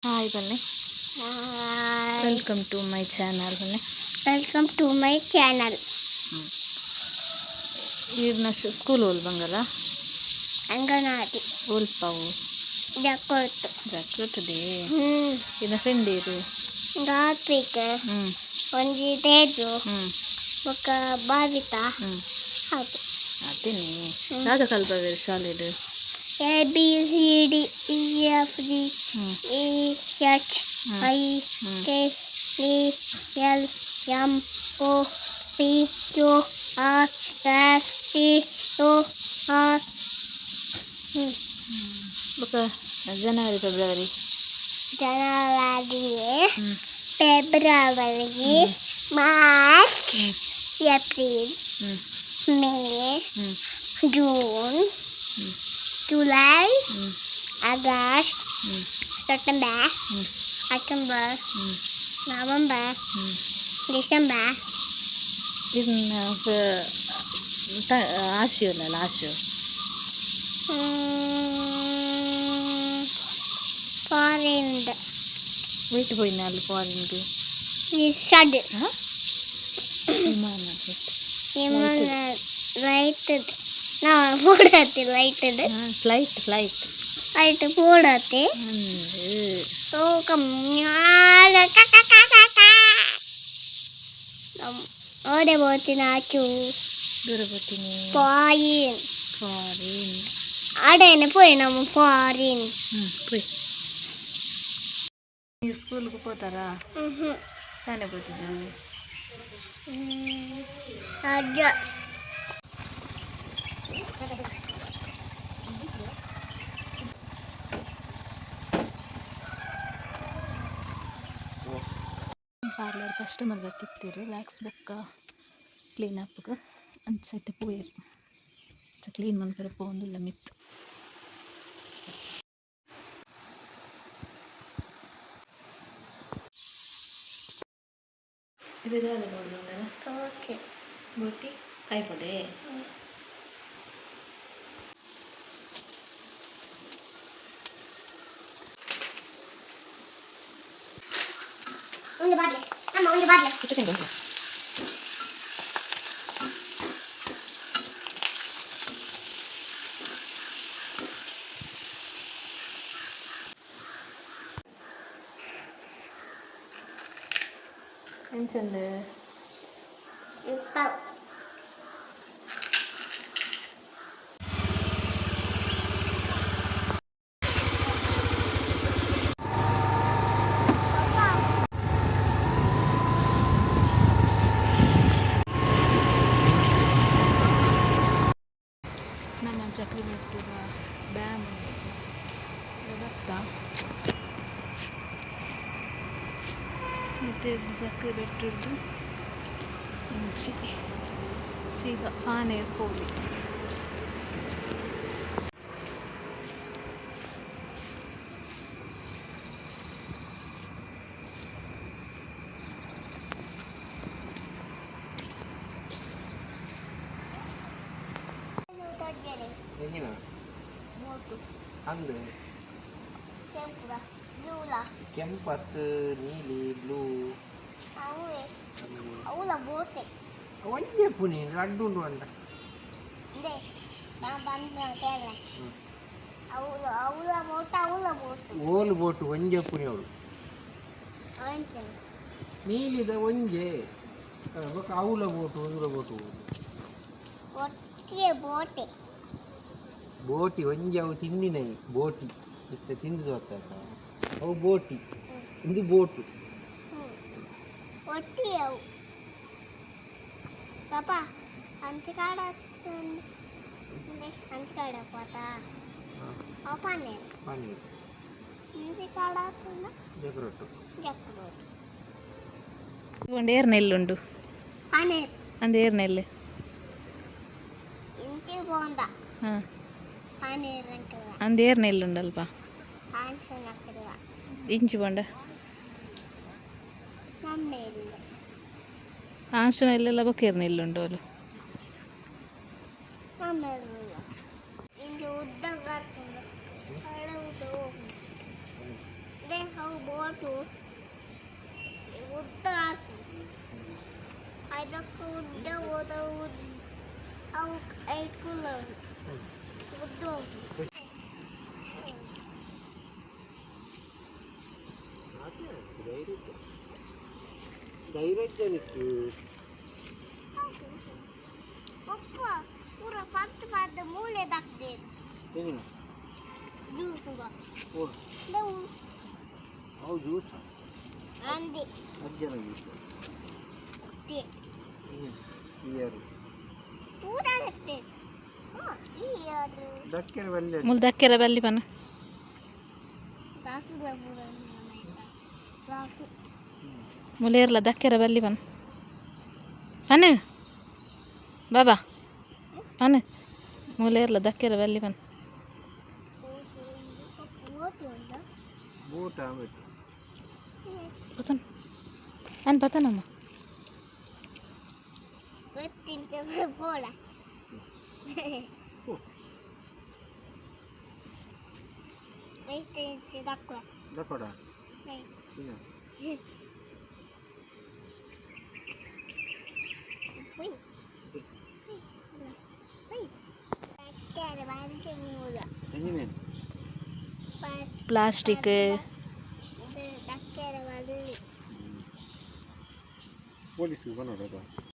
Hi ಬನ್ನಿ, welcome to my channel ಬನ್ನಿ. Welcome to my channel. ಈರ್ನ ಸ್ಕೂಲ್ ಹೋಲ್ ಬಂಗಲ್ಲ ಅಂಗನವಾಡಿ ಓಲ್ಪಾವು ಜಕ್ಕೊಟ್ಟು ಜಕ್ಕೊಟ್ಟದೆ ಇನ್ನ ಫ್ರೆಂಡ್ ಇದು ಗಾತ್ವಿಕ ಒಂಜಿ ತೇಜು ಬೊಕ್ಕ ಭಾವಿತಾ ಹೌದು ಅದೇನೆ ಯಾವ್ದು ಕಲ್ಪವೇರು ಶಾಲೆಡು A B C D E F G E H I K E L M O P Q R S T U R ಬೊಕ್ಕ January February February March April May June जुलाई अगस्त सितंबर अक्टूबर नवंबर डिसेंबर ಆಶಿಯಲ್ಲ ಆಶು ಫಾರಿನ್ ವೆಯ್ಟ್ ಹೋಯ್ನ ಅಲ್ಲಿ ಫಾರಿನ್ಗೆ ಶಡ್ ವಿಮಾನ ಲೈಟ್ ನಾ ಪೋಡತ್ತೆ ಲೈಟ್ ಫ್ಲೈಟ್ ಲೈಟ್ ಪೋಡತ್ತೆ ತೂಕಂ ಓದೆ ಬೋತಿನ ಆಚು ದೂರ ಬರ್ತೀನಿ ಫಾರಿನ್ ಆಡೇನೆ ಪೋಯ್ ನಮ್ಮ ಫಾರಿನ್ ಪೋಯ್ ನೀವು ಸ್ಕೂಲ್ಗೆ ಹೋಗ್ತಾರಾ ತಾನೇ ಬರ್ತಿದ್ದ ಅಜ್ಜ ಪಾರ್ಲರ್ ಕಸ್ಟಮರ್ ಬರ್ತಿರ್ತೀರಿ ವ್ಯಾಕ್ಸ್ ಬೊಕ್ಕ ಕ್ಲೀನ್ ಅಪ್ಗೆ ಅಂಚೈತೆ ಪೋಯರು ಕ್ಲೀನ್ ಮಾಡ್ತಾರೆ ಪೋಂದಿಲ್ಲ ಮಿತ್ತು ಇದು ಯಾವ್ದು ನೋಡ್ಬಂಗಾರ ಬೋಟಿ ಕಾಯಿಪೊಡೆ ಎಂಚಂದ ನಮ್ಮ ಚಕ್ರಬೆಟ್ಟುಗ ಡ್ಯಾಮ್ ದತ್ತ ಮತ್ತು ಚಕ್ರಬೆಟ್ಟುದು ಇಂಚಿ ಸೀದಾ ಆನೆ ಹೋಗಿ ಅಂದು ಕೆಂಪತ್ತು ನೀಲಿ ಬ್ಲೂ ಅವಳ ಬೋಟೆ ಒಂದೇ ಪುನಿ ಲಡ್ಡು ಉಂಡು ಅಂಡ ಓಲು ಬೋಟು ಒಂಜೆ ಪುನಿ ಅವಳು ನೀಲಿದ ಒಂಜೆ ಅವಳ ಬೋಟು ಒಂದುಲ ಬೋಟು ಬೋಟೆ ಬೋಟಿ ಒಂಜಿ ಅವು ತಿಂದಿನೈ ಬೋಟಿ ಇತ್ತ ತಿಂದು ಹೋಗ್ತಾರ ಅವು ಬೋಟಿ ಇದು ಬೋಟು ಒಟ್ಟಿ ಅವು ಪಾಪ ಅಂಚಕಾಡ పోతా పన్నీర్ కాడ జగరొట్టు ಒಂದು ಏರ್ ನೆಲ್ಲುಂಡು ಪನ್ನೀರ್ ಅಂದ ಏರ್ ನೆಲ್ಲು ಇಂಚಿ ಬೋಂಡ ಹಾಂ ಪನ್ನೀರ್ ಅಂಕದ ಅಂದ ಏರ್ ನೆಲ್ಲುಂಡಲ್ಪ ಆನ್ಸನ್ ಹಾಕಿರುವ ಇಂಚಿ ಬೋಂಡ ನಮ್ಮೆಲ್ಲ ಆನ್ಸನ್ ನೆಲ್ಲೆಲ್ಲ ಬೊಕ್ಕೇರ್ ನೆಲ್ಲುಂಡು ಅಲ್ಲ ನಮ್ಮೆಲ್ಲ ಇಂದು ಉದ್ದ ಗಾರ್ತುಂಡು ಹಳೆ ಉದ್ದ ಹೋಗುದು ದೇ ಹೌ అవు బోటు ఉద్ద అదొక ఉద్ద ఉద అవు ఎట్టుకున్నాడు ఉద్దు ಧೈರ್ಯಕ್ಕೆ ಒಪ್ಪ ಪೂರ ಪತ್ತು ಪಾದ ಮೂಲೆ ದಾಕ್ದೆ ಏನಿಲ್ಲ ಜ್ಯೂಸುಗ ಓ ನಾವು ಅವು ಜ್ಯೂಸ್ ಅಂದೆ ಅಜ್ಜನ ಜ್ಯೂಸ್ ತೇ ಇಯರು ಪೂರ ಹತ್ತೆ ಇಯರು ದಕ್ಕರ ಬಂದೆ ಮುಲ್ ದಕ್ಕೆರ ಬಲ್ಲಿ ಪನ ರಾಸುಲ ಪೂರ ರಾಸು ಮುಲೇರ್ಲ ದಕ್ಕೆರ ಬಲ್ಲಿ ಪನ ಪನ ಬಾಬಾ ಪನ ಮುಲೇರ್ಲ ದಕ್ಕೆರ ಬಲ್ಲಿ ಪನ ಬೂಟ ಆಮೇಲೆ ಪತನ್ ನಾನು ಪತನಮ್ಮ ಗೊತ್ತಿಂಚ ಪೋಳ ಐತೆ ದಕ್ಕಳ ದಕ್ಕೋಡ ಎಂಜಿನೇನು ಪ್ಲಾಸ್ಟಿಕ್ ಪೊಲೀಸ್ ಬಂದೋಡ